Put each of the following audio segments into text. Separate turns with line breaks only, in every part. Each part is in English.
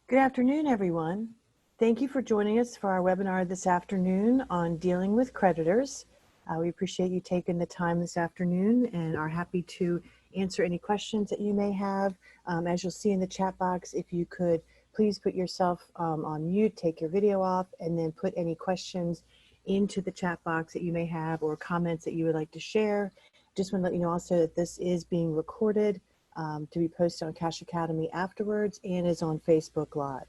Good afternoon, everyone. Thank you for joining us for our webinar this afternoon on dealing with creditors. We appreciate you taking the time this afternoon and are happy to answer any questions that you may have. As you'll see in the chat box, if you could please put yourself on mute, take your video off, and then put any questions into the chat box that you may have or comments that you would like to share. Just want to let you know also that this is being recorded to be posted on Cash Academy afterwards and is on Facebook Live.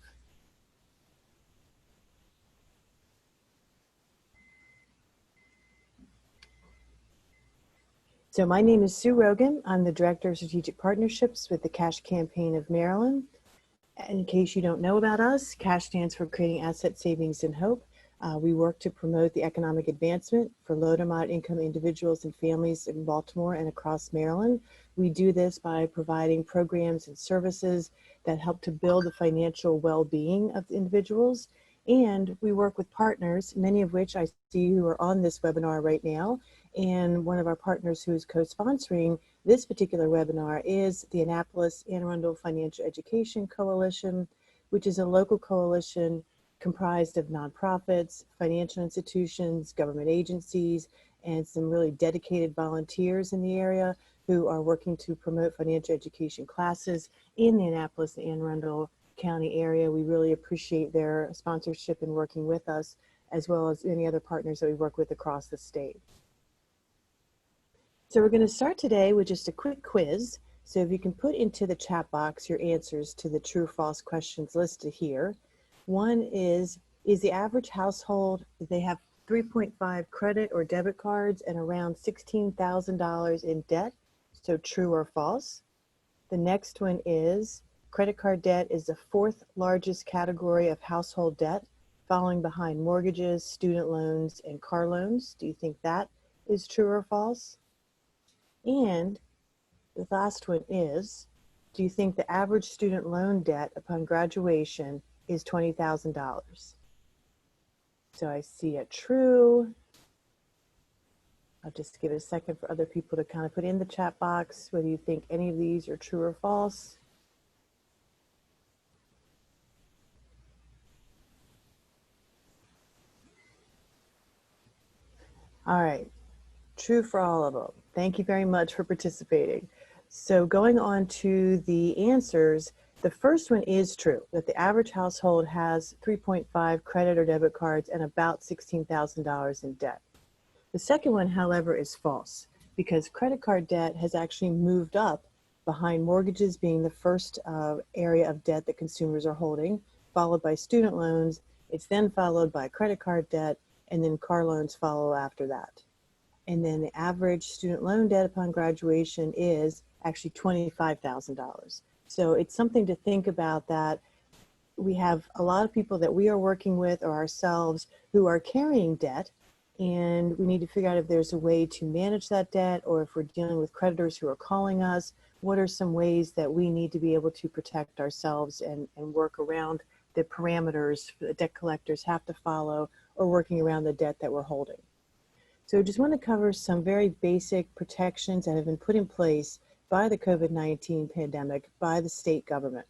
So my name is Sue Rogan. I'm the Director of Strategic Partnerships with the Cash Campaign of Maryland. In case you don't know about us, CASH stands for Creating Asset Savings and Hope. We work to promote the economic advancement for low to moderate income individuals and families in Baltimore and across Maryland. We do this by providing programs and services that help to build the financial well-being of the individuals. And we work with partners, many of which I see who are on this webinar right now. And one of our partners who is co-sponsoring this particular webinar is the Annapolis Anne Arundel Financial Education Coalition, which is a local coalition comprised of nonprofits, financial institutions, government agencies, and some really dedicated volunteers in the area who are working to promote financial education classes in the Annapolis and Anne Arundel County area. We really appreciate their sponsorship and working with us, as well as any other partners that we work with across the state. So we're going to start today with just a quick quiz. So if you can put into the chat box your answers to the true or false questions listed here. One is the average household, they have 3.5 credit or debit cards and around $16,000 in debt? So true or false? The next one is credit card debt is the fourth largest category of household debt, following behind mortgages, student loans, and car loans. Do you think that is true or false? And the last one is, do you think the average student loan debt upon graduation is $20,000? So I see a true. I'll just give it a second for other people to kind of put in the chat box whether you think any of these are true or false. All right, true for all of them. Thank you very much for participating. So going on to the answers, the first one is true, that the average household has 3.5 credit or debit cards and about $16,000 in debt. The second one, however, is false, because credit card debt has actually moved up behind mortgages being the first area of debt that consumers are holding, followed by student loans. It's then followed by credit card debt, and then car loans follow after that. And then the average student loan debt upon graduation is actually $25,000. So it's something to think about, that we have a lot of people that we are working with or ourselves who are carrying debt, and we need to figure out if there's a way to manage that debt, or if we're dealing with creditors who are calling us, what are some ways that we need to be able to protect ourselves and work around the parameters that debt collectors have to follow, or working around the debt that we're holding. So I just want to cover some very basic protections that have been put in place by the COVID-19 pandemic by the state government.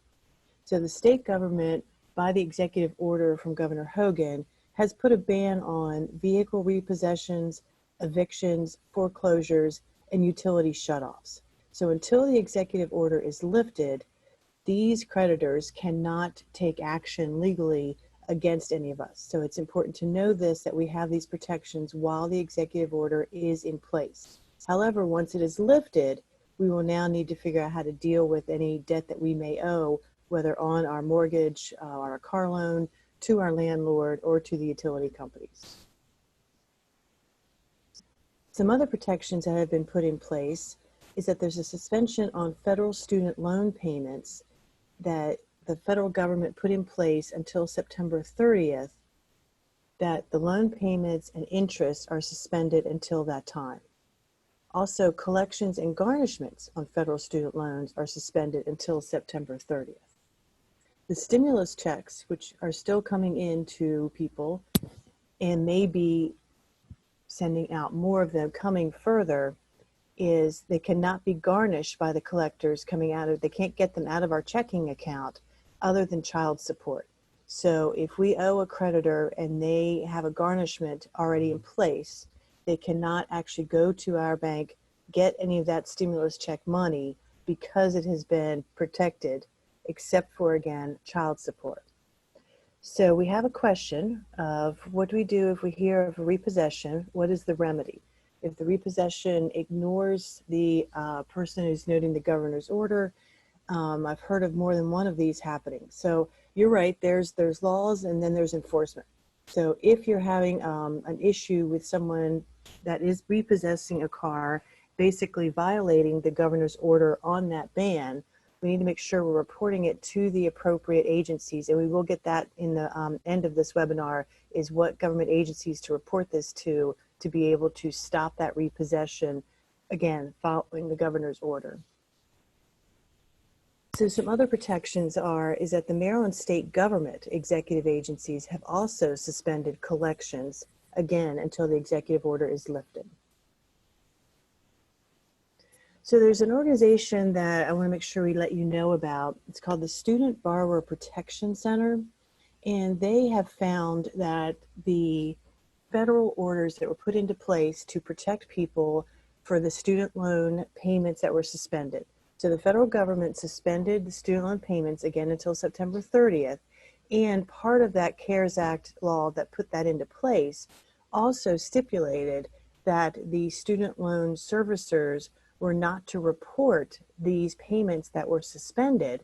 So the state government, by the executive order from Governor Hogan, has put a ban on vehicle repossessions, evictions, foreclosures, and utility shutoffs. So until the executive order is lifted, these creditors cannot take action legally against any of us. So it's important to know this, that we have these protections while the executive order is in place. However, once it is lifted, we will now need to figure out how to deal with any debt that we may owe, whether on our mortgage, our car loan, to our landlord, or to the utility companies. Some other protections that have been put in place is that there's a suspension on federal student loan payments that the federal government put in place until September 30th, that the loan payments and interest are suspended until that time. Also, collections and garnishments on federal student loans are suspended until September 30th. The stimulus checks, which are still coming in to people and may be sending out more of them coming further, is they cannot be garnished by the collectors coming out of, they can't get them out of our checking account other than child support. So if we owe a creditor and they have a garnishment already in place, they cannot actually go to our bank, get any of that stimulus check money because it has been protected, except for, again, child support. So we have a question of what do we do if we hear of a repossession? What is the remedy? If the repossession ignores the person who's noting the governor's order, I've heard of more than one of these happening. So you're right, there's laws and then there's enforcement. So if you're having an issue with someone that is repossessing a car, basically violating the governor's order on that ban, we need to make sure we're reporting it to the appropriate agencies. And we will get that in the end of this webinar, is what government agencies to report this to be able to stop that repossession, again, following the governor's order. So some other protections is that the Maryland state government executive agencies have also suspended collections, again, until the executive order is lifted. So there's an organization that I want to make sure we let you know about. It's called the Student Borrower Protection Center, and they have found that the federal orders that were put into place to protect people for the student loan payments that were suspended. So the federal government suspended the student loan payments again until September 30th. And part of that CARES Act law that put that into place also stipulated that the student loan servicers were not to report these payments that were suspended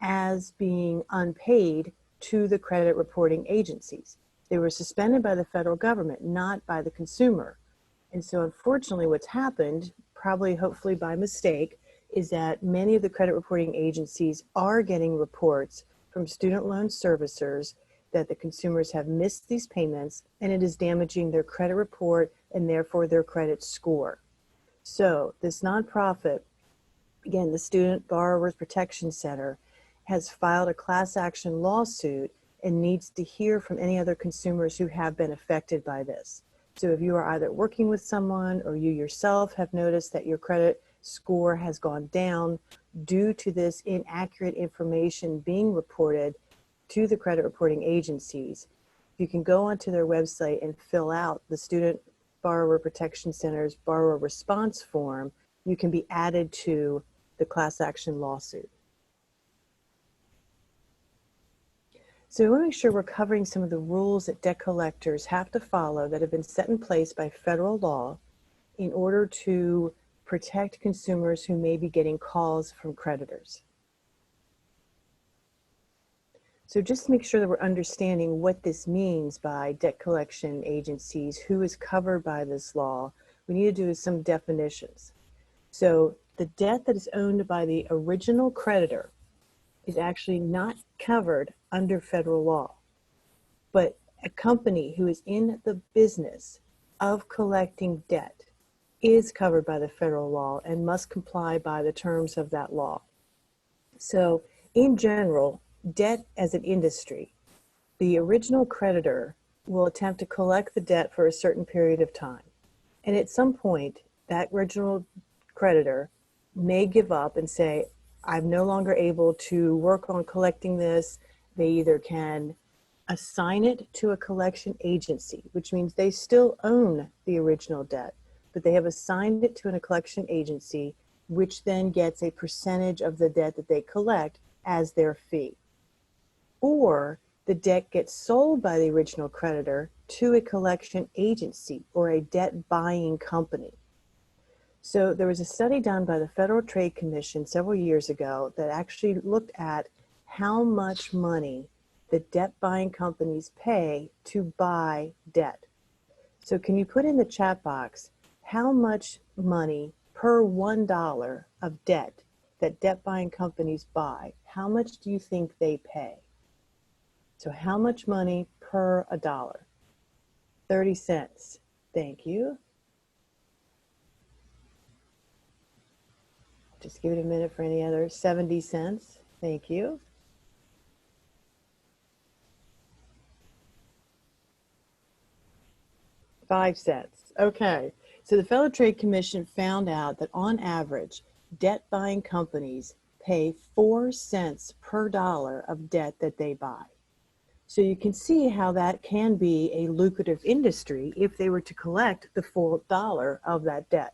as being unpaid to the credit reporting agencies. They were suspended by the federal government, not by the consumer. And so unfortunately what's happened, probably hopefully by mistake, is that many of the credit reporting agencies are getting reports from student loan servicers that the consumers have missed these payments, and it is damaging their credit report and therefore their credit score. So this nonprofit, again, the Student Borrowers Protection Center, has filed a class action lawsuit and needs to hear from any other consumers who have been affected by this. So if you are either working with someone or you yourself have noticed that your credit score has gone down due to this inaccurate information being reported to the credit reporting agencies, you can go onto their website and fill out the Student Borrower Protection Center's borrower response form. You can be added to the class action lawsuit. So we want to make sure we're covering some of the rules that debt collectors have to follow that have been set in place by federal law in order to protect consumers who may be getting calls from creditors. So just to make sure that we're understanding what this means by debt collection agencies, who is covered by this law, we need to do some definitions. So the debt that is owned by the original creditor is actually not covered under federal law, but a company who is in the business of collecting debt is covered by the federal law and must comply by the terms of that law. So in general, debt as an industry, the original creditor will attempt to collect the debt for a certain period of time. And at some point, that original creditor may give up and say, I'm no longer able to work on collecting this. They either can assign it to a collection agency, which means they still own the original debt, but they have assigned it to a collection agency, which then gets a percentage of the debt that they collect as their fee. Or the debt gets sold by the original creditor to a collection agency or a debt buying company. So there was a study done by the Federal Trade Commission several years ago that actually looked at how much money the debt buying companies pay to buy debt. So can you put in the chat box how much money per $1 of debt that debt buying companies buy? How much do you think they pay? So how much money per $1? 30 cents. Thank you. Just give it a minute for any other. 70 cents. Thank you. $0.05. Okay. So the Federal Trade Commission found out that on average, debt buying companies pay 4 cents per dollar of debt that they buy. So you can see how that can be a lucrative industry if they were to collect the full dollar of that debt.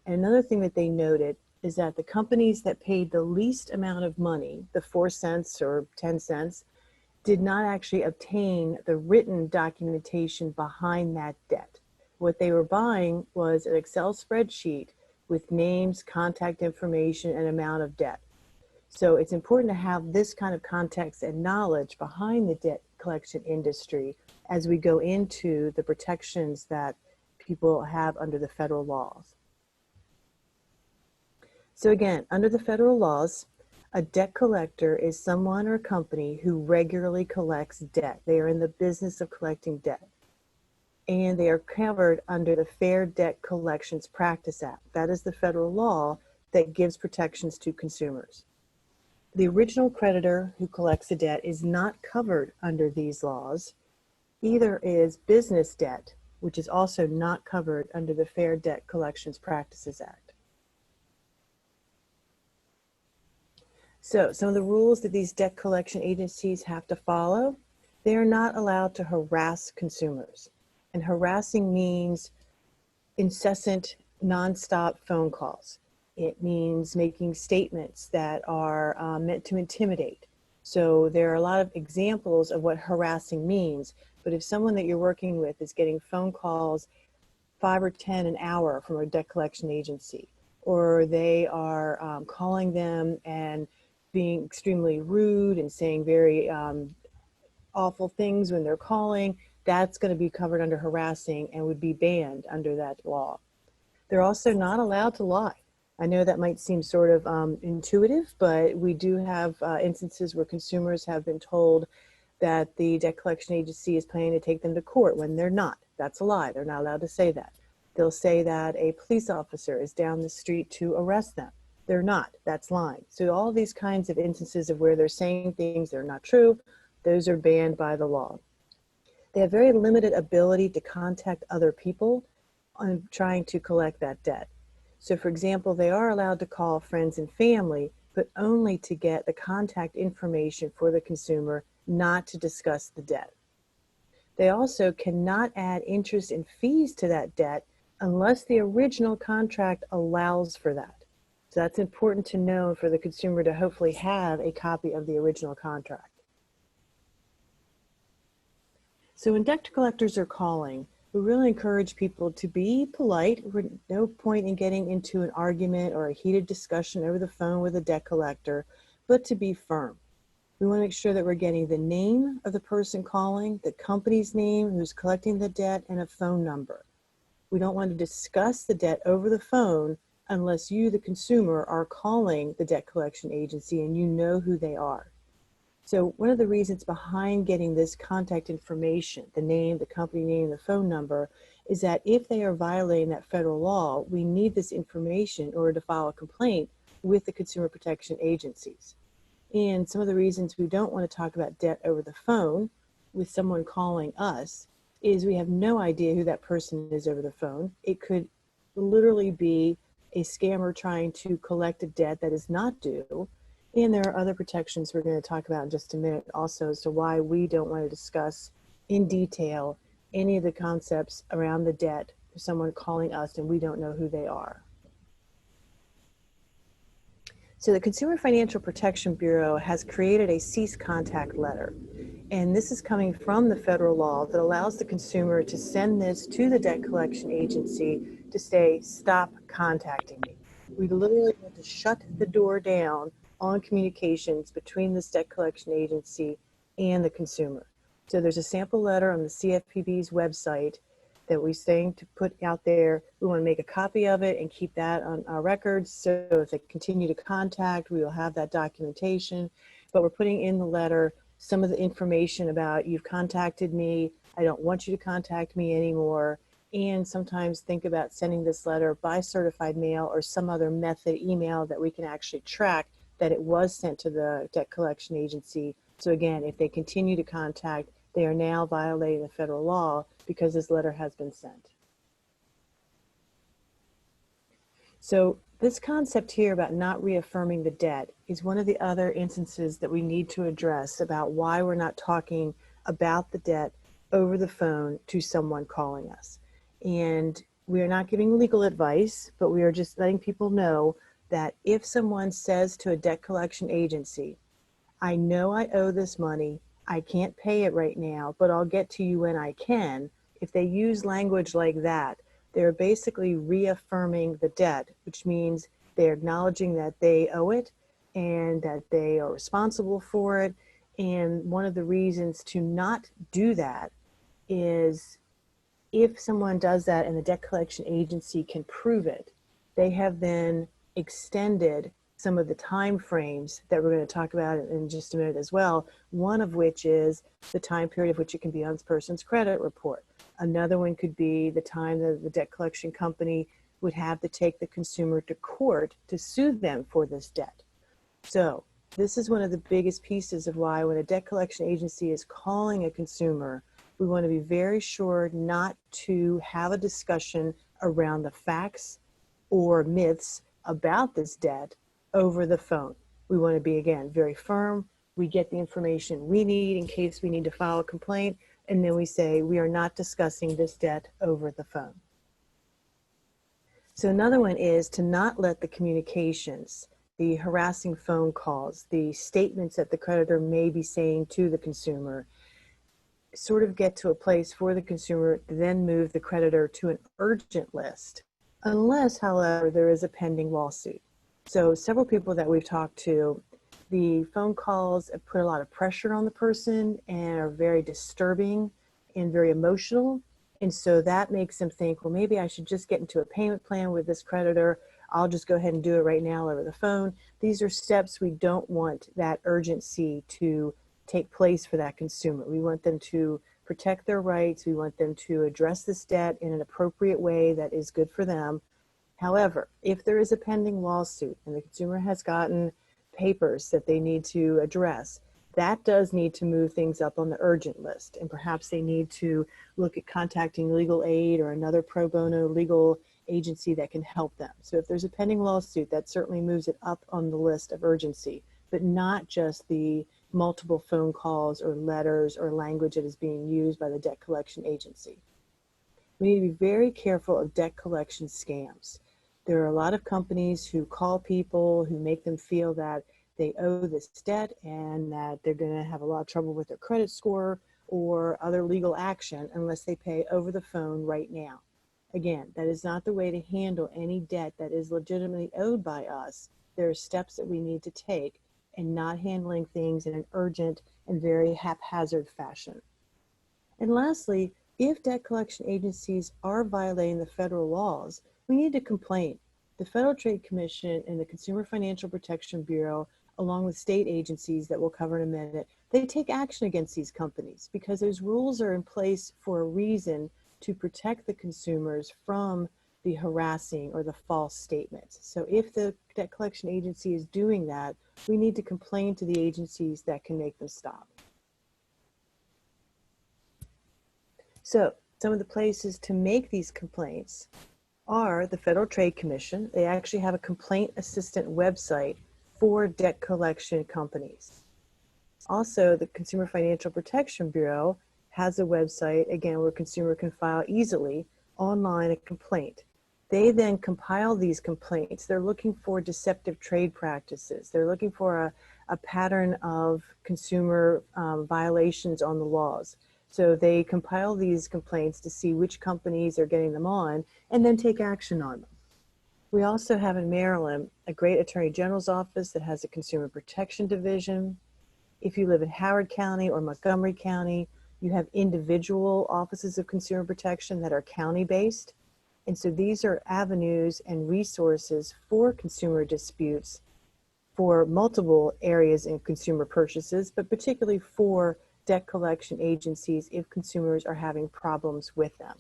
And another thing that they noted is that the companies that paid the least amount of money, the 4 cents or 10 cents, did not actually obtain the written documentation behind that debt. What they were buying was an Excel spreadsheet with names, contact information, and amount of debt. So it's important to have this kind of context and knowledge behind the debt collection industry as we go into the protections that people have under the federal laws. So again, under the federal laws, a debt collector is someone or company who regularly collects debt. They are in the business of collecting debt. And they are covered under the Fair Debt Collections Practice Act. That is the federal law that gives protections to consumers. The original creditor who collects a debt is not covered under these laws. Either is business debt, which is also not covered under the Fair Debt Collections Practices Act. So some of the rules that these debt collection agencies have to follow: they are not allowed to harass consumers. And harassing means incessant, nonstop phone calls. It means making statements that are meant to intimidate. So there are a lot of examples of what harassing means. But if someone that you're working with is getting phone calls 5 or 10 an hour from a debt collection agency, or they are calling them and being extremely rude and saying very awful things when they're calling, that's going to be covered under harassing and would be banned under that law. They're also not allowed to lie. I know that might seem sort of intuitive, but we do have instances where consumers have been told that the debt collection agency is planning to take them to court when they're not. That's a lie. They're not allowed to say that. They'll say that a police officer is down the street to arrest them. They're not. That's lying. So all these kinds of instances of where they're saying things that are not true, those are banned by the law. They have very limited ability to contact other people on trying to collect that debt. So for example, they are allowed to call friends and family, but only to get the contact information for the consumer, not to discuss the debt. They also cannot add interest and fees to that debt unless the original contract allows for that. So that's important to know for the consumer to hopefully have a copy of the original contract. So when debt collectors are calling, we really encourage people to be polite. There's no point in getting into an argument or a heated discussion over the phone with a debt collector, but to be firm. We want to make sure that we're getting the name of the person calling, the company's name, who's collecting the debt, and a phone number. We don't want to discuss the debt over the phone unless you, the consumer, are calling the debt collection agency and you know who they are. So one of the reasons behind getting this contact information, the name, the company name, the phone number, is that if they are violating that federal law, we need this information in order to file a complaint with the consumer protection agencies. And some of the reasons we don't want to talk about debt over the phone with someone calling us is we have no idea who that person is over the phone. It could literally be a scammer trying to collect a debt that is not due. And there are other protections we're going to talk about in just a minute also as to why we don't want to discuss in detail any of the concepts around the debt for someone calling us and we don't know who they are. So the Consumer Financial Protection Bureau has created a cease contact letter. And this is coming from the federal law that allows the consumer to send this to the debt collection agency to say, stop contacting me. We literally want to shut the door down on communications between this debt collection agency and the consumer. So there's a sample letter on the CFPB's website that we're saying to put out there. We want to make a copy of it and keep that on our records. So if they continue to contact, we will have that documentation. But we're putting in the letter some of the information about you've contacted me, I don't want you to contact me anymore. And sometimes think about sending this letter by certified mail or some other method, email, that we can actually track that it was sent to the debt collection agency. So again, if they continue to contact, they are now violating the federal law because this letter has been sent. So This concept here about not reaffirming the debt is one of the other instances that we need to address about why we're not talking about the debt over the phone to someone calling us. And we are not giving legal advice, but we are just letting people know that if someone says to a debt collection agency, I know I owe this money, I can't pay it right now, but I'll get to you when I can. If they use language like that, they're basically reaffirming the debt, which means they're acknowledging that they owe it and that they are responsible for it. And one of the reasons to not do that is if someone does that and the debt collection agency can prove it, they have then extended some of the time frames that we're going to talk about in just a minute as well, one of which is the time period of which it can be on this person's credit report. Another one could be the time that the debt collection company would have to take the consumer to court to sue them for this debt. So this is one of the biggest pieces of why when a debt collection agency is calling a consumer, we want to be very sure not to have a discussion around the facts or myths about this debt over the phone. We want to be, again, very firm. We get the information we need in case we need to file a complaint, and then we say we are not discussing this debt over the phone. So another one is to not let the communications, the harassing phone calls, the statements that the creditor may be saying to the consumer, sort of get to a place for the consumer to then move the creditor to an urgent list, unless, however, there is a pending lawsuit. So several people that we've talked to, the phone calls have put a lot of pressure on the person and are very disturbing and very emotional. And so that makes them think, well, maybe I should just get into a payment plan with this creditor. I'll just go ahead and do it right now over the phone. These are steps we don't want that urgency to take place for that consumer. We want them to protect their rights. We want them to address this debt in an appropriate way that is good for them. However, if there is a pending lawsuit and the consumer has gotten papers that they need to address, that does need to move things up on the urgent list. And perhaps they need to look at contacting legal aid or another pro bono legal agency that can help them. So if there's a pending lawsuit, that certainly moves it up on the list of urgency, but not just the multiple phone calls or letters or language that is being used by the debt collection agency. We need to be very careful of debt collection scams. There are a lot of companies who call people who make them feel that they owe this debt and that they're going to have a lot of trouble with their credit score or other legal action unless they pay over the phone right now. Again, that is not the way to handle any debt that is legitimately owed by us. There are steps that we need to take and not handling things in an urgent and very haphazard fashion. And lastly, if debt collection agencies are violating the federal laws, we need to complain. The Federal Trade Commission and the Consumer Financial Protection Bureau, along with state agencies that we'll cover in a minute, they take action against these companies because those rules are in place for a reason to protect the consumers from the harassing or the false statements. So if the debt collection agency is doing that, we need to complain to the agencies that can make them stop. So some of the places to make these complaints are the Federal Trade Commission. They actually have a complaint assistant website for debt collection companies. Also, the Consumer Financial Protection Bureau has a website, again, where a consumer can file easily online a complaint. They then compile these complaints. They're looking for deceptive trade practices. They're looking for a pattern of consumer violations on the laws. So they compile these complaints to see which companies are getting them on and then take action on them. We also have in Maryland a great Attorney General's office that has a Consumer Protection Division. If you live in Howard County or Montgomery County, you have individual offices of consumer protection that are county-based. And so these are avenues and resources for consumer disputes for multiple areas in consumer purchases, but particularly for debt collection agencies if consumers are having problems with them.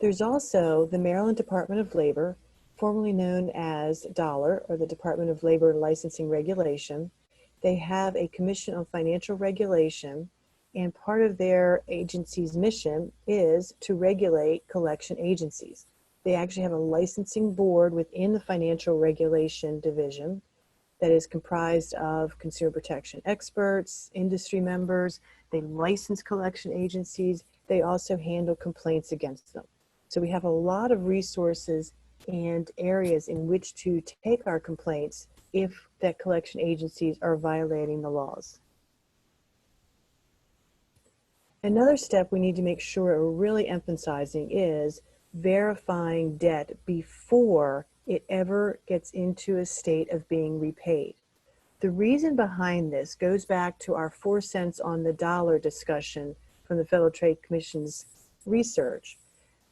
There's also the Maryland Department of Labor, formerly known as DOLLAR, or the Department of Labor and Licensing Regulation. They have a Commission on Financial Regulation, and part of their agency's mission is to regulate collection agencies. They actually have a licensing board within the Financial Regulation Division that is comprised of consumer protection experts, industry members. They license collection agencies. They also handle complaints against them. So we have a lot of resources and areas in which to take our complaints if debt collection agencies are violating the laws. Another step we need to make sure we're really emphasizing is verifying debt before it ever gets into a state of being repaid. The reason behind this goes back to our 4 cents on the dollar discussion from the Federal Trade Commission's research.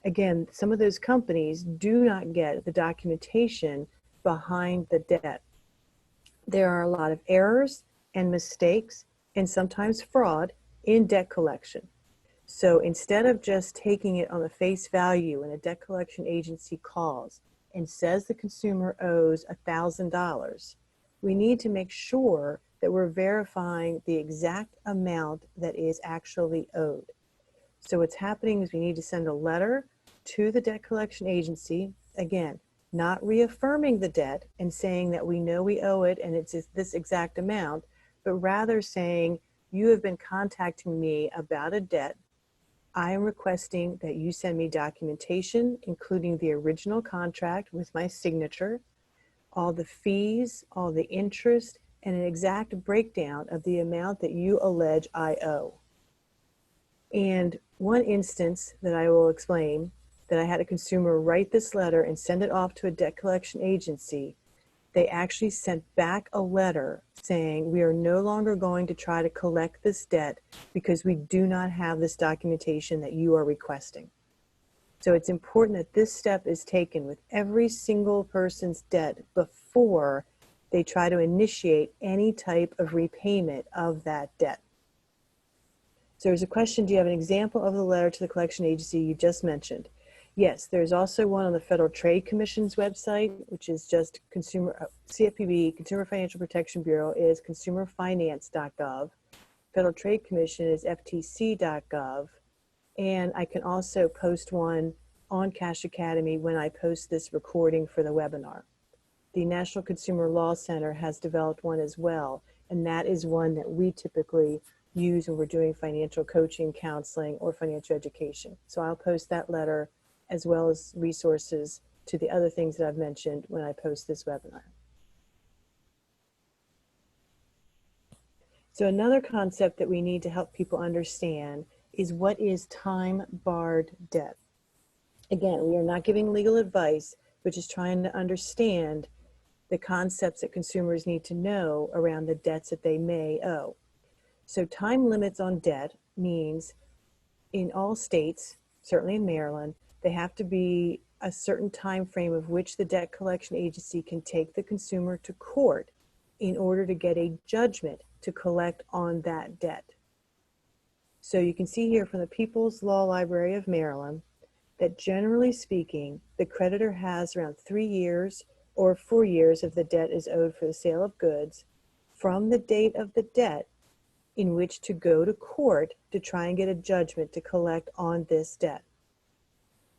Again, some of those companies do not get the documentation behind the debt. There are a lot of errors and mistakes and sometimes fraud in debt collection. So instead of just taking it on the face value when a debt collection agency calls and says the consumer owes $1,000, we need to make sure that we're verifying the exact amount that is actually owed. So what's happening is we need to send a letter to the debt collection agency, again, not reaffirming the debt and saying that we know we owe it and it's this exact amount, but rather saying, you have been contacting me about a debt. I am requesting that you send me documentation, including the original contract with my signature, all the fees, all the interest, and an exact breakdown of the amount that you allege I owe. And one instance that I will explain, that I had a consumer write this letter and send it off to a debt collection agency. They actually sent back a letter saying, we are no longer going to try to collect this debt because we do not have this documentation that you are requesting. So it's important that this step is taken with every single person's debt before they try to initiate any type of repayment of that debt. So there's a question, do you have an example of the letter to the collection agency you just mentioned? Yes, there's also one on the Federal Trade Commission's website, which is just CFPB, Consumer Financial Protection Bureau is consumerfinance.gov. Federal Trade Commission is ftc.gov. And I can also post one on Cash Academy when I post this recording for the webinar. The National Consumer Law Center has developed one as well, and that is one that we typically use when we're doing financial coaching, counseling, or financial education. So I'll post that letter as well as resources to the other things that I've mentioned when I post this webinar. So another concept that we need to help people understand is what is time-barred debt. Again, we are not giving legal advice, but just trying to understand the concepts that consumers need to know around the debts that they may owe. So time limits on debt means in all states, certainly in Maryland, they have to be a certain time frame of which the debt collection agency can take the consumer to court in order to get a judgment to collect on that debt. So you can see here from the People's Law Library of Maryland that generally speaking, the creditor has around 3 years or 4 years if the debt is owed for the sale of goods from the date of the debt in which to go to court to try and get a judgment to collect on this debt.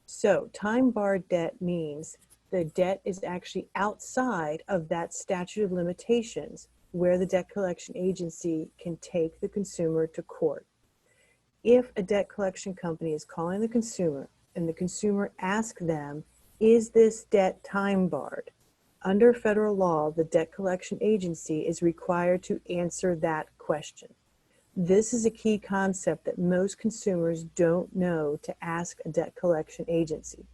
So time-barred debt means the debt is actually outside of that statute of limitations where the debt collection agency can take the consumer to court. If a debt collection company is calling the consumer and the consumer asks them, is this debt time-barred? Under federal law, the debt collection agency is required to answer that question. This is a key concept that most consumers don't know to ask a debt collection agency.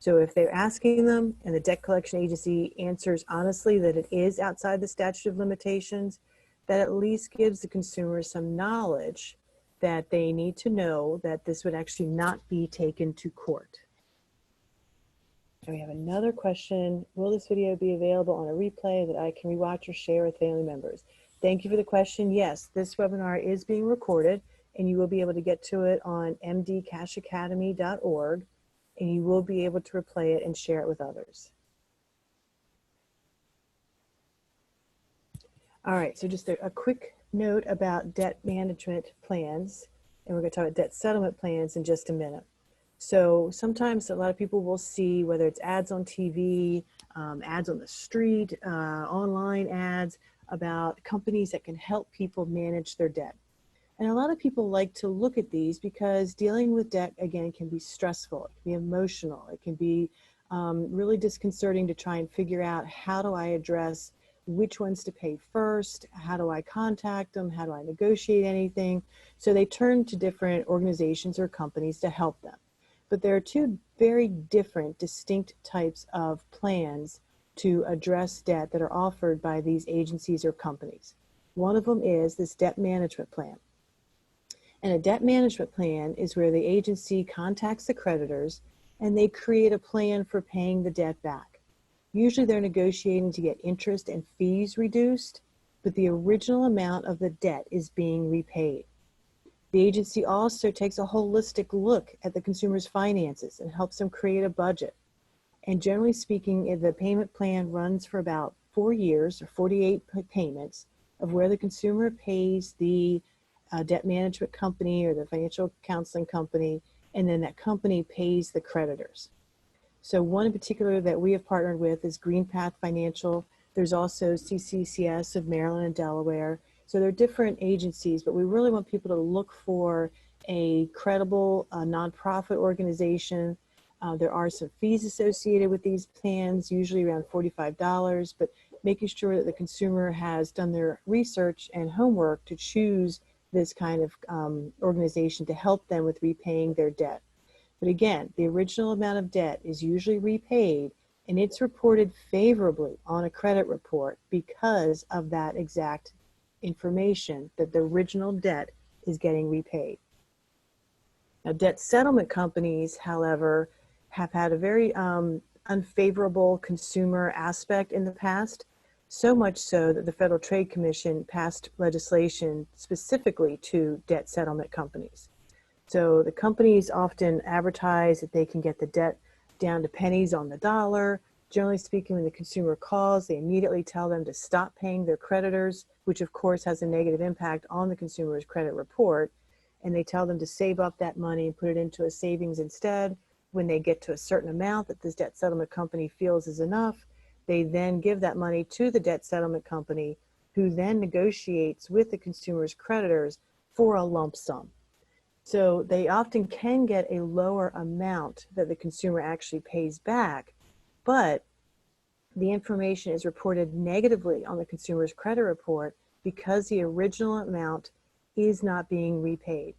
So if they're asking them and the debt collection agency answers honestly that it is outside the statute of limitations, that at least gives the consumer some knowledge that they need to know that this would actually not be taken to court. And we have another question. Will this video be available on a replay that I can rewatch or share with family members? Thank you for the question. Yes, this webinar is being recorded and you will be able to get to it on mdcashacademy.org and you will be able to replay it and share it with others. All right, so just a quick note about debt management plans, and we're going to talk about debt settlement plans in just a minute. So sometimes a lot of people will see, whether it's ads on TV, ads on the street, online ads, about companies that can help people manage their debt. And a lot of people like to look at these because dealing with debt, again, can be stressful, it can be emotional, it can be really disconcerting to try and figure out, how do I address which ones to pay first, how do I contact them, how do I negotiate anything. So they turn to different organizations or companies to help them. But there are two very different, distinct types of plans to address debt that are offered by these agencies or companies. One of them is this debt management plan. And a debt management plan is where the agency contacts the creditors and they create a plan for paying the debt back. Usually they're negotiating to get interest and fees reduced, but the original amount of the debt is being repaid. The agency also takes a holistic look at the consumer's finances and helps them create a budget. And generally speaking, the payment plan runs for about 4 years or 48 payments, of where the consumer pays the debt management company or the financial counseling company, and then that company pays the creditors. So one in particular that we have partnered with is Green Path Financial. There's also CCCS of Maryland and Delaware. So there are different agencies, but we really want people to look for a credible nonprofit organization. There are some fees associated with these plans, usually around $45, but making sure that the consumer has done their research and homework to choose this kind of organization to help them with repaying their debt. But again, the original amount of debt is usually repaid, and it's reported favorably on a credit report because of that exact information, that the original debt is getting repaid. Now, debt settlement companies, however, have had a very unfavorable consumer aspect in the past, so much so that the Federal Trade Commission passed legislation specifically to debt settlement companies. So the companies often advertise that they can get the debt down to pennies on the dollar. Generally speaking, when the consumer calls, they immediately tell them to stop paying their creditors, which of course has a negative impact on the consumer's credit report. And they tell them to save up that money and put it into a savings instead. When they get to a certain amount that this debt settlement company feels is enough, they then give that money to the debt settlement company, who then negotiates with the consumer's creditors for a lump sum. So they often can get a lower amount that the consumer actually pays back, but the information is reported negatively on the consumer's credit report because the original amount is not being repaid.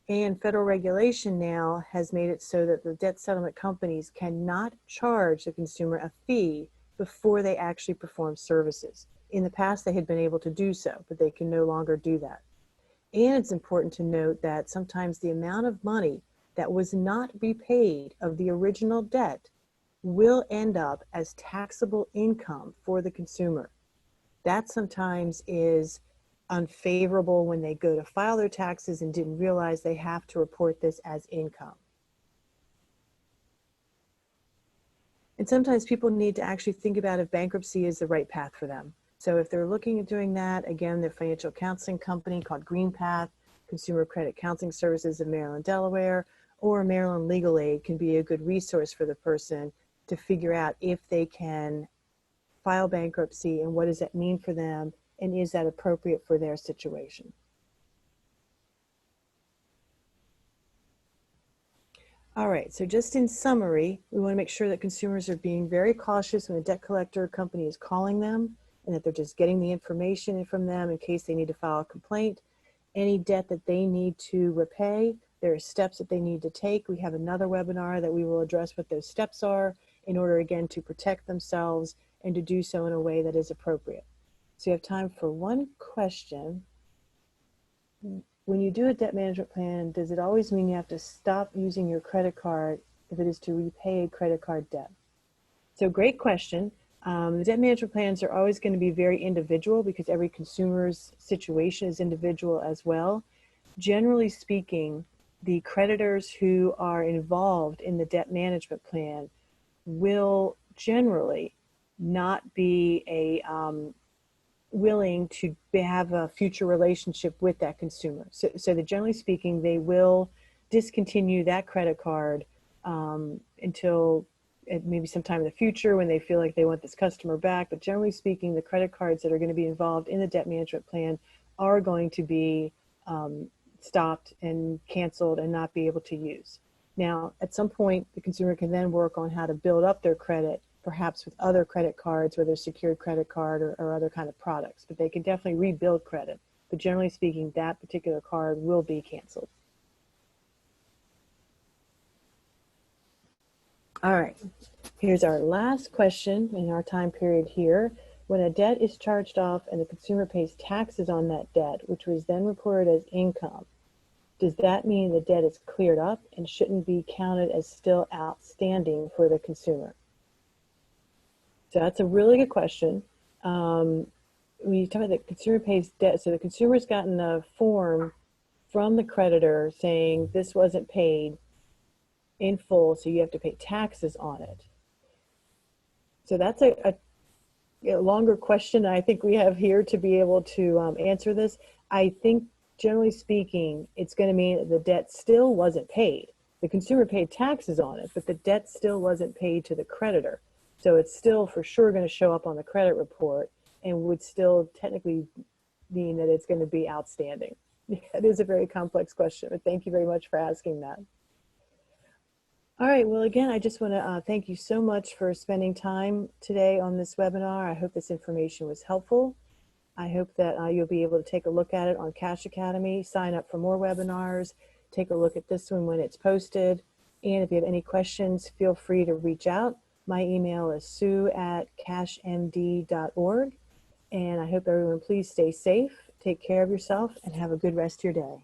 And federal regulation now has made it so that the debt settlement companies cannot charge the consumer a fee before they actually perform services. In the past, they had been able to do so, but they can no longer do that. And it's important to note that sometimes the amount of money that was not repaid of the original debt will end up as taxable income for the consumer. That sometimes is unfavorable when they go to file their taxes and didn't realize they have to report this as income. And sometimes people need to actually think about if bankruptcy is the right path for them. So if they're looking at doing that, again, the financial counseling company called Green Path, Consumer Credit Counseling Services of Maryland, Delaware, or Maryland Legal Aid can be a good resource for the person to figure out if they can file bankruptcy and what does that mean for them, and is that appropriate for their situation. All right, so just in summary, we want to make sure that consumers are being very cautious when a debt collector company is calling them, and that they're just getting the information from them in case they need to file a complaint. Any debt that they need to repay, there are steps that they need to take. We have another webinar that we will address what those steps are in order, again, to protect themselves and to do so in a way that is appropriate. So you have time for one question. When you do a debt management plan, does it always mean you have to stop using your credit card if it is to repay credit card debt? So great question. The debt management plans are always going to be very individual because every consumer's situation is individual as well. Generally speaking, the creditors who are involved in the debt management plan will generally not be willing to have a future relationship with that consumer. So that generally speaking, they will discontinue that credit card until maybe sometime in the future when they feel like they want this customer back. But generally speaking, the credit cards that are going to be involved in the debt management plan are going to be stopped and canceled and not be able to use. Now, at some point, the consumer can then work on how to build up their credit, perhaps with other credit cards, whether secured credit card or other kind of products, but they can definitely rebuild credit. But generally speaking, that particular card will be canceled. All right, here's our last question in our time period here. When a debt is charged off and the consumer pays taxes on that debt, which was then reported as income, does that mean the debt is cleared up and shouldn't be counted as still outstanding for the consumer? So that's a really good question. When you talk about the consumer pays debt, so the consumer's gotten a form from the creditor saying this wasn't paid in full, so you have to pay taxes on it. So that's a longer question I think we have here to be able to answer this. I think generally speaking, it's going to mean that the debt still wasn't paid. The consumer paid taxes on it, but the debt still wasn't paid to the creditor. So it's still for sure going to show up on the credit report and would still technically mean that it's going to be outstanding. It is a very complex question, but thank you very much for asking that. All right, well, again, I just want to thank you so much for spending time today on this webinar. I hope this information was helpful. I hope that you'll be able to take a look at it on Cash Academy, sign up for more webinars, take a look at this one when it's posted. And if you have any questions, feel free to reach out. My email is sue@cashmd.org. And I hope everyone please stay safe, take care of yourself, and have a good rest of your day.